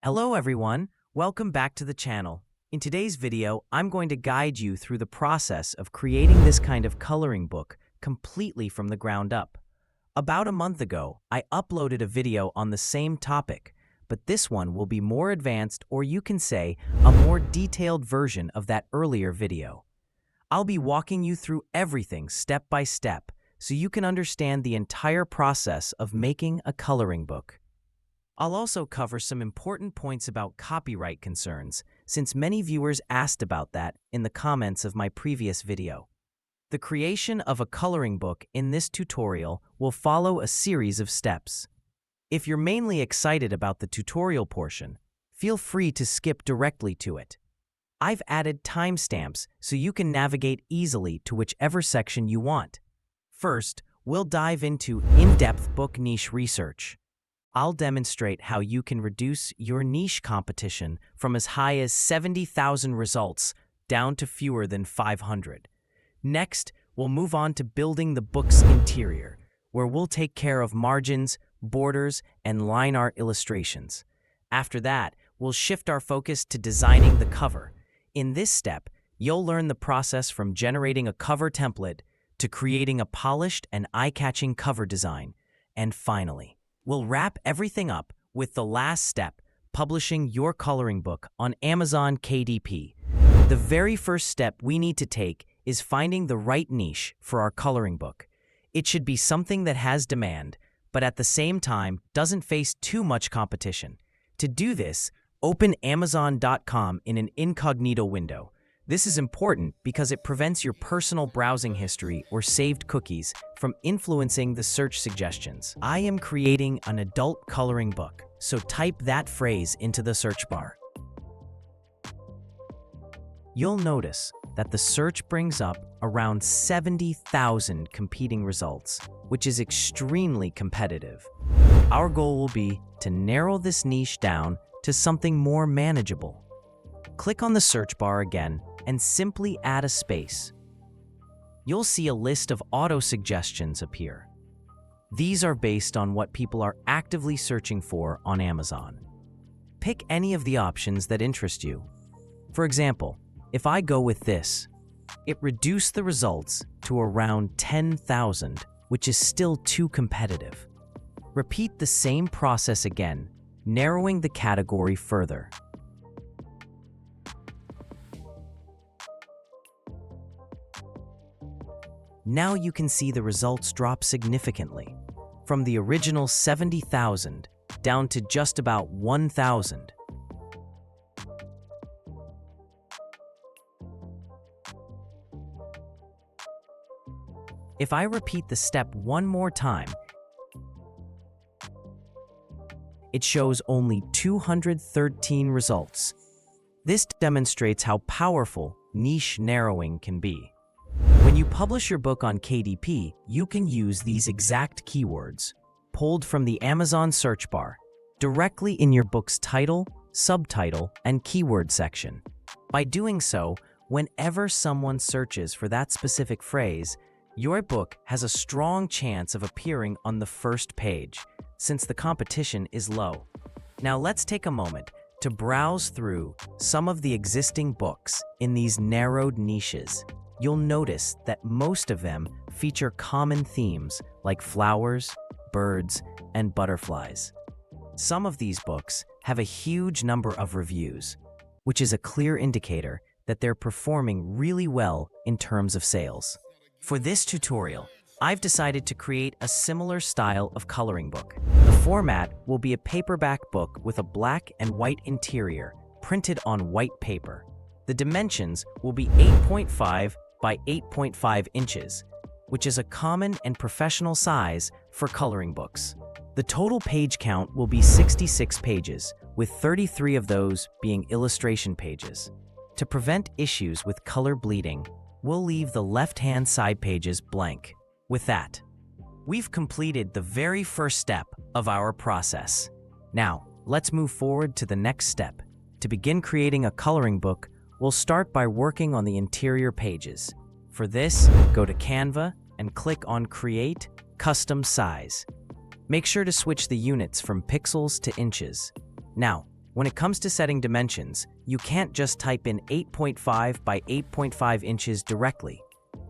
Hello everyone, welcome back to the channel. In today's video, I'm going to guide you through the process of creating this kind of coloring book completely from the ground up. About a month ago, I uploaded a video on the same topic, but this one will be more advanced, or you can say, a more detailed version of that earlier video. I'll be walking you through everything step by step so you can understand the entire process of making a coloring book. I'll also cover some important points about copyright concerns, since many viewers asked about that in the comments of my previous video. The creation of a coloring book in this tutorial will follow a series of steps. If you're mainly excited about the tutorial portion, feel free to skip directly to it. I've added timestamps so you can navigate easily to whichever section you want. First, we'll dive into in-depth book niche research. I'll demonstrate how you can reduce your niche competition from as high as 70,000 results down to fewer than 500. Next, we'll move on to building the book's interior, where we'll take care of margins, borders, and line art illustrations. After that, we'll shift our focus to designing the cover. In this step, you'll learn the process from generating a cover template to creating a polished and eye-catching cover design. And finally, we'll wrap everything up with the last step, publishing your coloring book on Amazon KDP. The very first step we need to take is finding the right niche for our coloring book. It should be something that has demand, but at the same time doesn't face too much competition. To do this, open Amazon.com in an incognito window. This is important because it prevents your personal browsing history or saved cookies from influencing the search suggestions. I am creating an adult coloring book, so type that phrase into the search bar. You'll notice that the search brings up around 70,000 competing results, which is extremely competitive. Our goal will be to narrow this niche down to something more manageable. Click on the search bar again and simply add a space. You'll see a list of auto-suggestions appear. These are based on what people are actively searching for on Amazon. Pick any of the options that interest you. For example, if I go with this, it reduced the results to around 10,000, which is still too competitive. Repeat the same process again, narrowing the category further. Now you can see the results drop significantly, from the original 70,000 down to just about 1,000. If I repeat the step one more time, it shows only 213 results. This demonstrates how powerful niche narrowing can be. When you publish your book on KDP, you can use these exact keywords, pulled from the Amazon search bar, directly in your book's title, subtitle, and keyword section. By doing so, whenever someone searches for that specific phrase, your book has a strong chance of appearing on the first page, since the competition is low. Now let's take a moment to browse through some of the existing books in these narrowed niches. You'll notice that most of them feature common themes like flowers, birds, and butterflies. Some of these books have a huge number of reviews, which is a clear indicator that they're performing really well in terms of sales. For this tutorial, I've decided to create a similar style of coloring book. The format will be a paperback book with a black and white interior printed on white paper. The dimensions will be 8.5 by 8.5 inches, which is a common and professional size for coloring books. The total page count will be 66 pages, with 33 of those being illustration pages. To prevent issues with color bleeding, we'll leave the left-hand side pages blank. With that, we've completed the very first step of our process. Now, let's move forward to the next step. To begin creating a coloring book, we'll start by working on the interior pages. For this, go to Canva and click on Create Custom Size. Make sure to switch the units from pixels to inches. Now, When it comes to setting dimensions, you can't just type in 8.5 by 8.5 inches directly.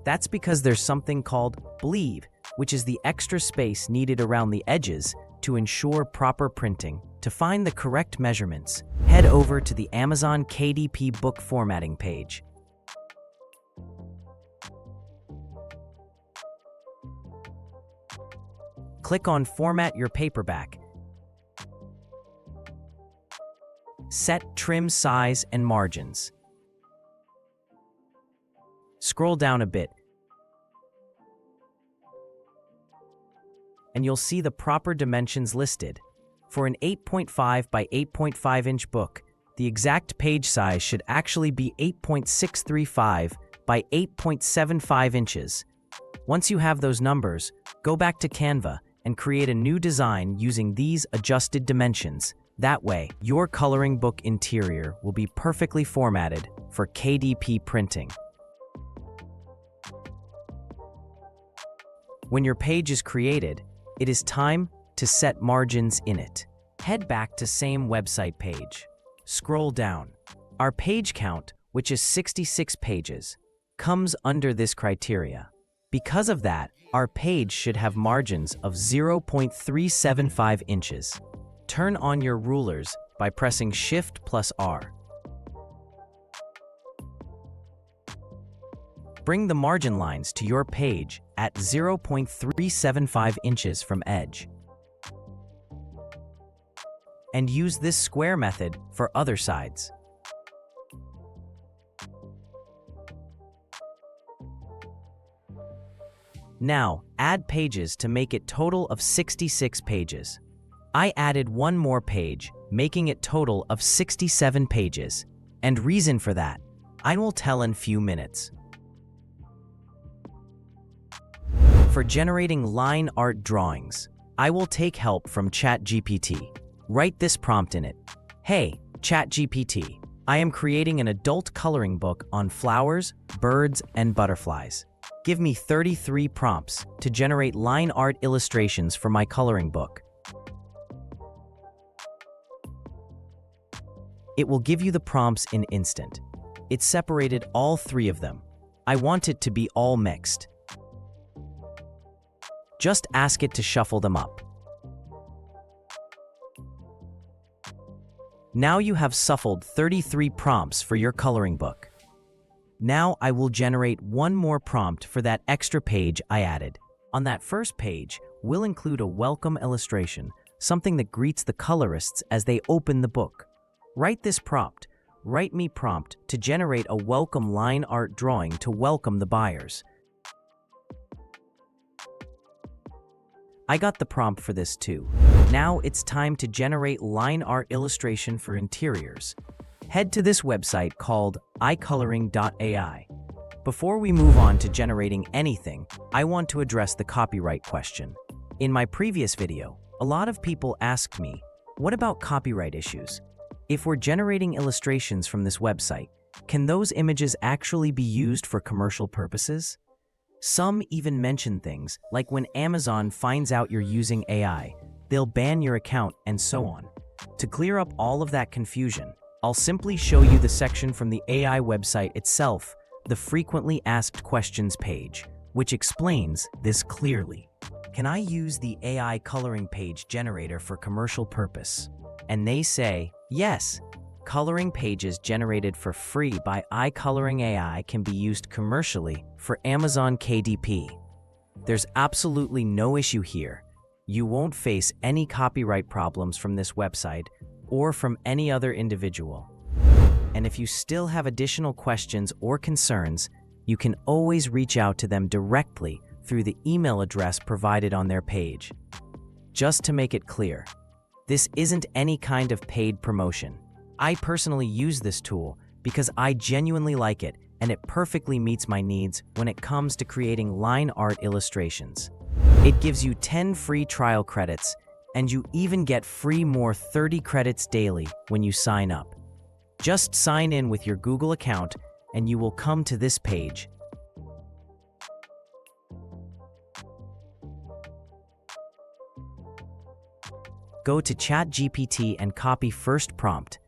That's because there's something called bleed, which is the extra space needed around the edges to ensure proper printing. To find the correct measurements, head over to the Amazon KDP book formatting page. Click on Format Your Paperback. Set trim size and margins. Scroll down a bit, and you'll see the proper dimensions listed. For an 8.5 by 8.5 inch book, the exact page size should actually be 8.635 by 8.75 inches. Once you have those numbers, go back to Canva and create a new design using these adjusted dimensions. That way, your coloring book interior will be perfectly formatted for KDP printing. When your page is created, it is time to set margins in it. Head back to same website page. Scroll down. Our page count, which is 66 pages, comes under this criteria. Because of that, our page should have margins of 0.375 inches. Turn on your rulers by pressing Shift plus R. Bring the margin lines to your page at 0.375 inches from edge. And use this square method for other sides. Now, add pages to make it total of 66 pages. I added one more page, making it total of 67 pages. And reason for that, I will tell in few minutes. For generating line art drawings, I will take help from ChatGPT. Write this prompt in it. Hey, ChatGPT, I am creating an adult coloring book on flowers, birds, and butterflies. Give me 33 prompts to generate line art illustrations for my coloring book. It will give you the prompts in instant. It separated all three of them. I want it to be all mixed. Just ask it to shuffle them up. Now you have shuffled 33 prompts for your coloring book. Now I will generate one more prompt for that extra page I added. On that first page, we'll include a welcome illustration, something that greets the colorists as they open the book. Write this prompt. Write me prompt to generate a welcome line art drawing to welcome the buyers. I got the prompt for this too. Now it's time to generate line art illustration for interiors. Head to this website called iColoring.ai. Before we move on to generating anything, I want to address the copyright question. In my previous video, a lot of people asked me, what about copyright issues? If we're generating illustrations from this website, can those images actually be used for commercial purposes? Some even mention things like when Amazon finds out you're using AI, they'll ban your account and so on. To clear up all of that confusion, I'll simply show you the section from the AI website itself, the Frequently Asked Questions page, which explains this clearly. Can I use the AI coloring page generator for commercial purpose? And they say, yes. Coloring pages generated for free by iColoring AI can be used commercially for Amazon KDP. There's absolutely no issue here. You won't face any copyright problems from this website or from any other individual. And if you still have additional questions or concerns, you can always reach out to them directly through the email address provided on their page. Just to make it clear, this isn't any kind of paid promotion. I personally use this tool because I genuinely like it and it perfectly meets my needs when it comes to creating line art illustrations. It gives you 10 free trial credits, and you even get free more 30 credits daily when you sign up. Just sign in with your Google account and you will come to this page. Go to ChatGPT and copy first prompt.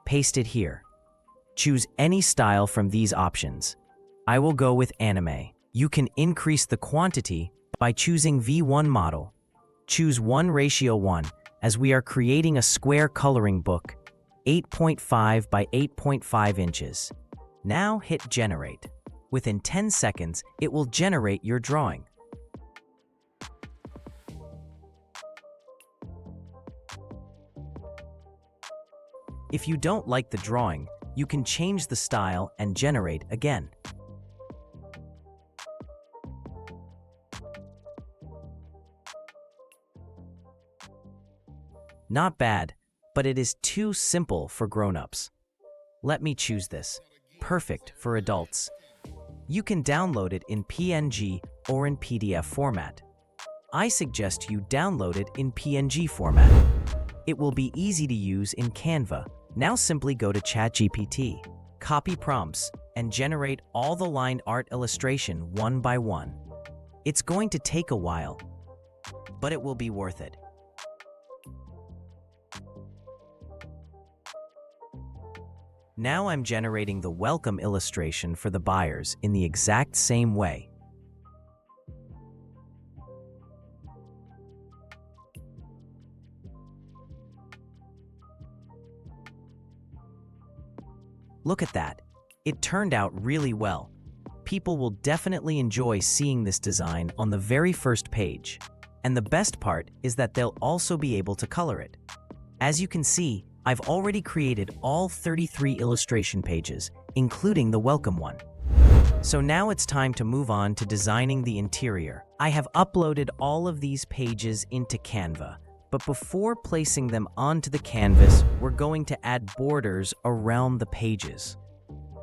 Paste it here. Choose any style from these options. I will go with anime. You can increase the quantity by choosing V1 model. Choose 1:1 as we are creating a square coloring book, 8.5 by 8.5 inches. Now hit generate. Within 10 seconds, it will generate your drawing. If you don't like the drawing, you can change the style and generate again. Not bad, but it is too simple for grown-ups. Let me choose this. Perfect for adults. You can download it in PNG or in PDF format. I suggest you download it in PNG format. It will be easy to use in Canva. Now simply go to ChatGPT, copy prompts, and generate all the line art illustration one by one. It's going to take a while, but it will be worth it. Now I'm generating the welcome illustration for the buyers in the exact same way. Look at that. It turned out really well. People will definitely enjoy seeing this design on the very first page. And the best part is that they'll also be able to color it. As you can see, I've already created all 33 illustration pages, including the welcome one. So now it's time to move on to designing the interior. I have uploaded all of these pages into Canva. But before placing them onto the canvas, we're going to add borders around the pages.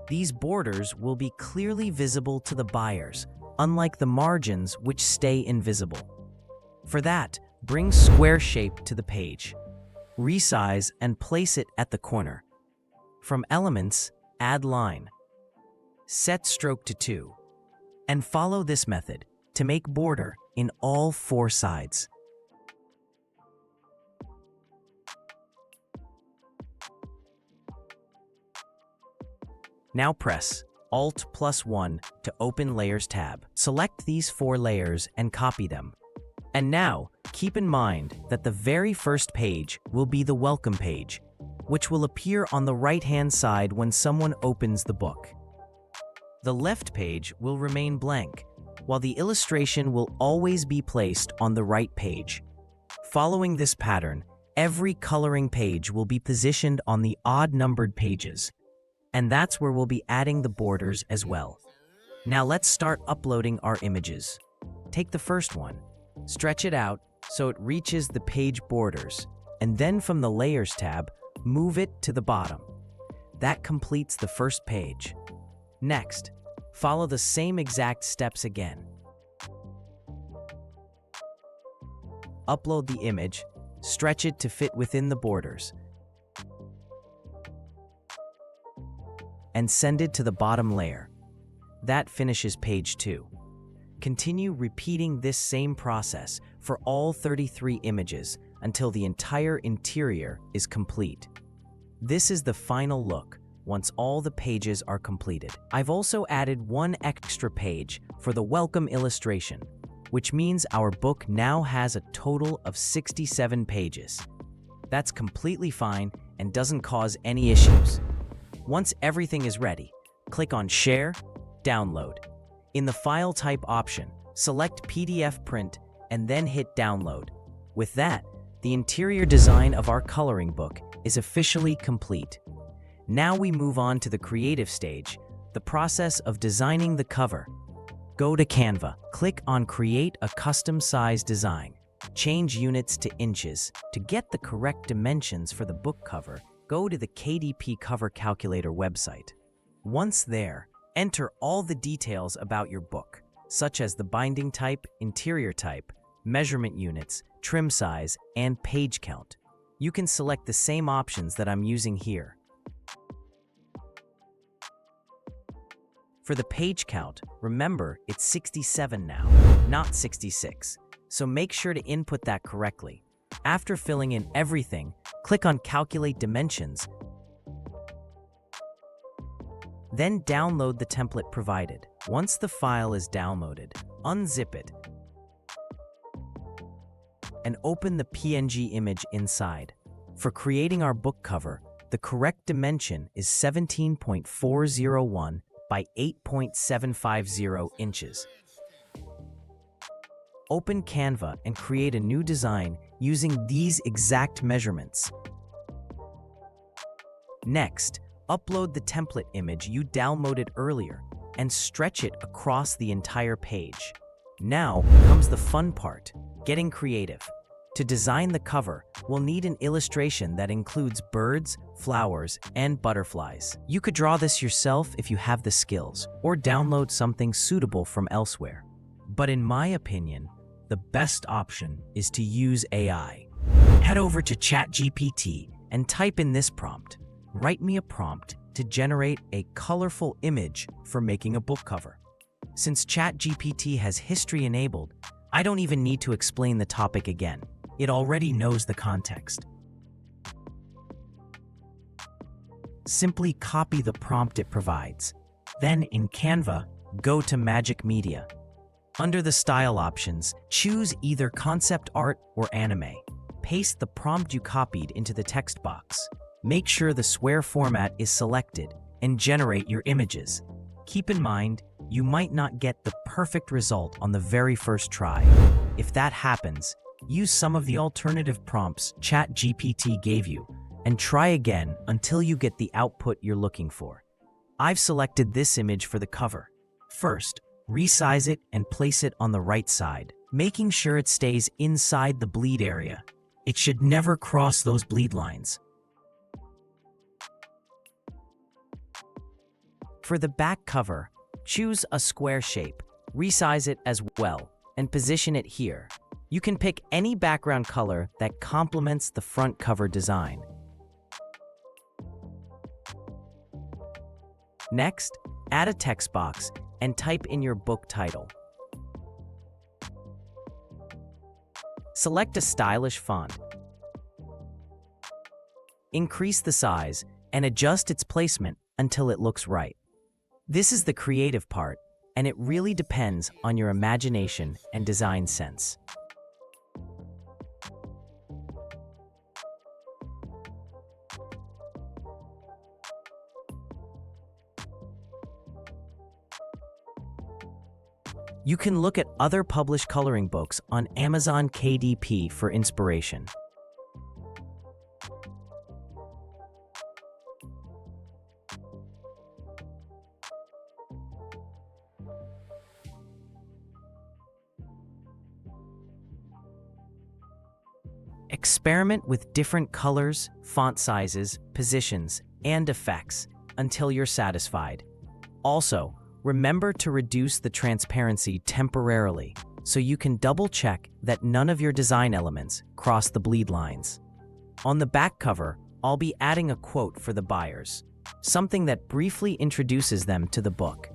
These borders will be clearly visible to the buyers, unlike the margins which stay invisible. For that, bring square shape to the page. Resize and place it at the corner. From elements, add line. Set stroke to 2. And follow this method to make border in all 4 sides. Now press Alt+1 to open Layers tab. Select these 4 layers and copy them. And now, keep in mind that the very first page will be the welcome page, which will appear on the right-hand side when someone opens the book. The left page will remain blank, while the illustration will always be placed on the right page. Following this pattern, every coloring page will be positioned on the odd-numbered pages. And that's where we'll be adding the borders as well. Now let's start uploading our images. Take the first one, stretch it out so it reaches the page borders, and then from the Layers tab, move it to the bottom. That completes the first page. Next, follow the same exact steps again. Upload the image, stretch it to fit within the borders, and send it to the bottom layer. That finishes page 2. Continue repeating this same process for all 33 images until the entire interior is complete. This is the final look once all the pages are completed. I've also added one extra page for the welcome illustration, which means our book now has a total of 67 pages. That's completely fine and doesn't cause any issues. Once everything is ready, click on Share, Download. In the File Type option, select PDF Print and then hit Download. With that, the interior design of our coloring book is officially complete. Now we move on to the creative stage, the process of designing the cover. Go to Canva, click on Create a Custom Size Design. Change units to inches. To get the correct dimensions for the book cover, go to the KDP Cover Calculator website. Once there, enter all the details about your book, such as the binding type, interior type, measurement units, trim size, and page count. You can select the same options that I'm using here. For the page count, remember it's 67 now, not 66. So make sure to input that correctly. After filling in everything, click on Calculate Dimensions, then download the template provided. Once the file is downloaded, unzip it and open the PNG image inside. For creating our book cover, the correct dimension is 17.401 by 8.750 inches. Open Canva and create a new design using these exact measurements. Next, upload the template image you downloaded earlier and stretch it across the entire page. Now comes the fun part, getting creative. To design the cover, we'll need an illustration that includes birds, flowers, and butterflies. You could draw this yourself if you have the skills, or download something suitable from elsewhere. But in my opinion, the best option is to use AI. Head over to ChatGPT and type in this prompt. Write me a prompt to generate a colorful image for making a book cover. Since ChatGPT has history enabled, I don't even need to explain the topic again. It already knows the context. Simply copy the prompt it provides. Then in Canva, go to Magic Media. Under the style options, choose either concept art or anime. Paste the prompt you copied into the text box. Make sure the square format is selected and generate your images. Keep in mind, you might not get the perfect result on the very first try. If that happens, use some of the alternative prompts ChatGPT gave you and try again until you get the output you're looking for. I've selected this image for the cover. First, resize it and place it on the right side, making sure it stays inside the bleed area. It should never cross those bleed lines. For the back cover, choose a square shape, resize it as well, and position it here. You can pick any background color that complements the front cover design. Next, add a text box and type in your book title. Select a stylish font. Increase the size and adjust its placement until it looks right. This is the creative part, and it really depends on your imagination and design sense. You can look at other published coloring books on Amazon KDP for inspiration. Experiment with different colors, font sizes, positions, and effects until you're satisfied. Also, remember to reduce the transparency temporarily so you can double-check that none of your design elements cross the bleed lines. On the back cover, I'll be adding a quote for the buyers, something that briefly introduces them to the book.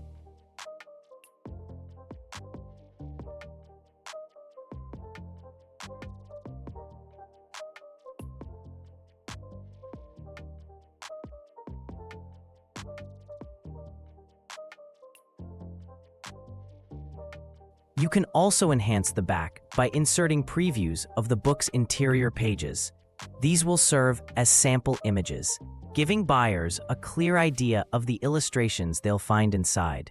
You can also enhance the back by inserting previews of the book's interior pages. These will serve as sample images, giving buyers a clear idea of the illustrations they'll find inside.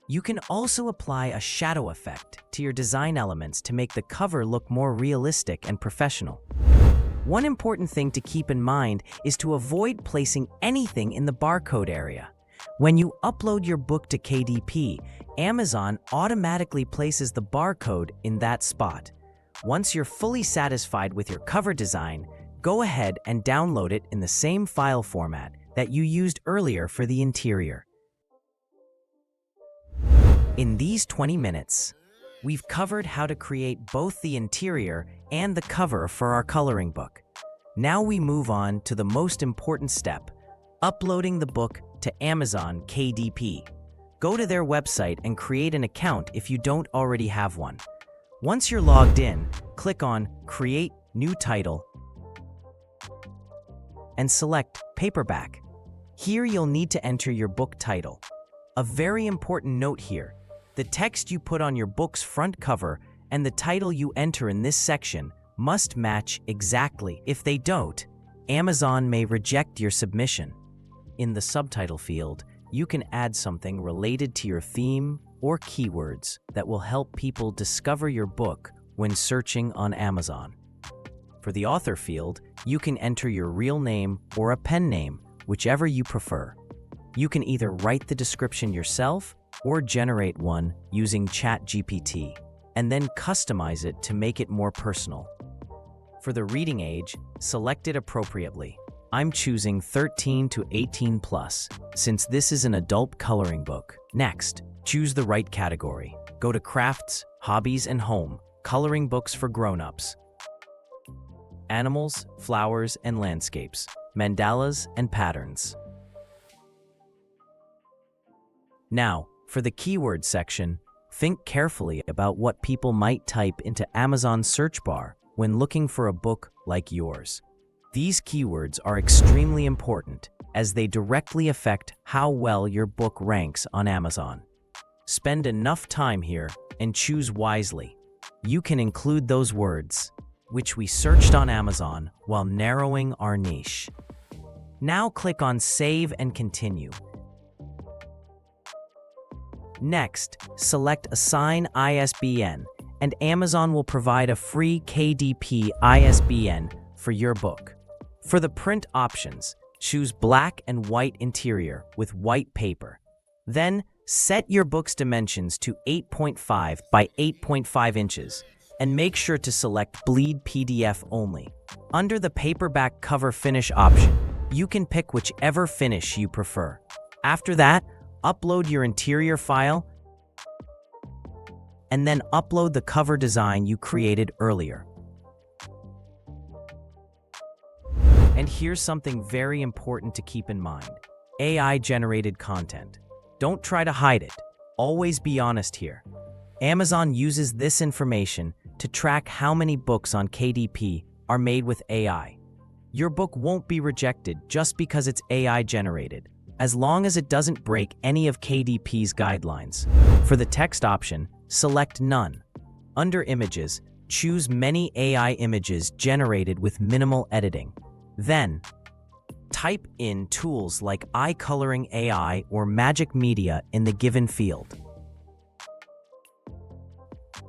You can also apply a shadow effect to your design elements to make the cover look more realistic and professional. One important thing to keep in mind is to avoid placing anything in the barcode area. When you upload your book to KDP, Amazon automatically places the barcode in that spot. Once you're fully satisfied with your cover design, go ahead and download it in the same file format that you used earlier for the interior. In these 20 minutes, we've covered how to create both the interior and the cover for our coloring book. Now we move on to the most important step, uploading the book to Amazon KDP. Go to their website and create an account if you don't already have one. Once you're logged in, click on Create New Title and select Paperback. Here you'll need to enter your book title. A very important note here, the text you put on your book's front cover and the title you enter in this section must match exactly. If they don't, Amazon may reject your submission. In the subtitle field, you can add something related to your theme or keywords that will help people discover your book when searching on Amazon. For the author field, you can enter your real name or a pen name, whichever you prefer. You can either write the description yourself or generate one using ChatGPT, and then customize it to make it more personal. For the reading age, select it appropriately. I'm choosing 13 to 18 plus, since this is an adult coloring book. Next, choose the right category. Go to Crafts, Hobbies and Home, Coloring Books for Grown-ups. Animals, Flowers and Landscapes, Mandalas and Patterns. Now, for the keyword section, think carefully about what people might type into Amazon's search bar when looking for a book like yours. These keywords are extremely important as they directly affect how well your book ranks on Amazon. Spend enough time here and choose wisely. You can include those words, which we searched on Amazon, while narrowing our niche. Now click on Save and Continue. Next, select Assign ISBN, and Amazon will provide a free KDP ISBN for your book. For the print options, choose black and white interior with white paper. Then, set your book's dimensions to 8.5 by 8.5 inches, and make sure to select Bleed PDF only. Under the paperback cover finish option, you can pick whichever finish you prefer. After that, upload your interior file, and then upload the cover design you created earlier. And here's something very important to keep in mind. AI-generated content. Don't try to hide it. Always be honest here. Amazon uses this information to track how many books on KDP are made with AI. Your book won't be rejected just because it's AI-generated, as long as it doesn't break any of KDP's guidelines. For the text option, select None. Under Images, choose Many AI images generated with minimal editing. Then, type in tools like iColoring AI or Magic Media in the given field.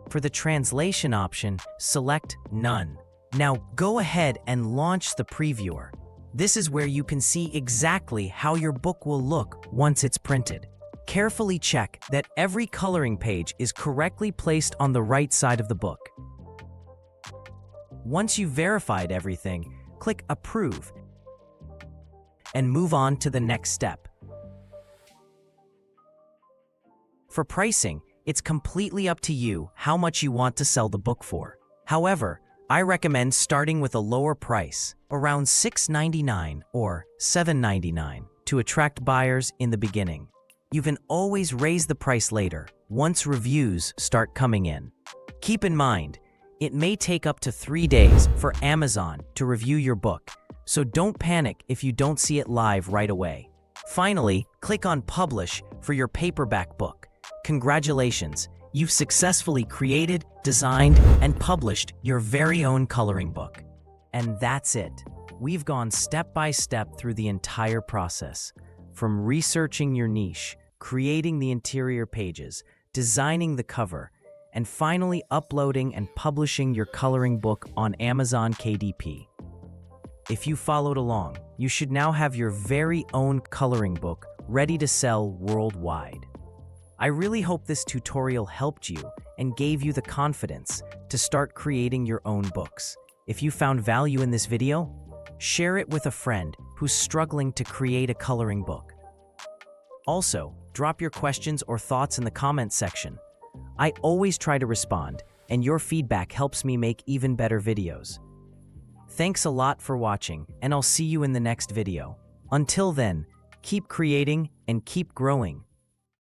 For the translation option, select None. Now go ahead and launch the previewer. This is where you can see exactly how your book will look once it's printed. Carefully check that every coloring page is correctly placed on the right side of the book. Once you've verified everything, click Approve and move on to the next step. For pricing, it's completely up to you how much you want to sell the book for. However, I recommend starting with a lower price, around $6.99 or $7.99, to attract buyers in the beginning. You can always raise the price later, once reviews start coming in. Keep in mind, it may take up to 3 days for Amazon to review your book, so don't panic if you don't see it live right away. Finally, click on Publish for your paperback book. Congratulations, you've successfully created, designed, and published your very own coloring book. And that's it. We've gone step by step through the entire process, from researching your niche, creating the interior pages, designing the cover, and finally uploading and publishing your coloring book on Amazon KDP. If you followed along, you should now have your very own coloring book ready to sell worldwide. I really hope this tutorial helped you and gave you the confidence to start creating your own books. If you found value in this video, share it with a friend who's struggling to create a coloring book. Also, Drop your questions or thoughts in the comments section. I always try to respond, and your feedback helps me make even better videos. Thanks a lot for watching, and I'll see you in the next video. Until then, keep creating and keep growing.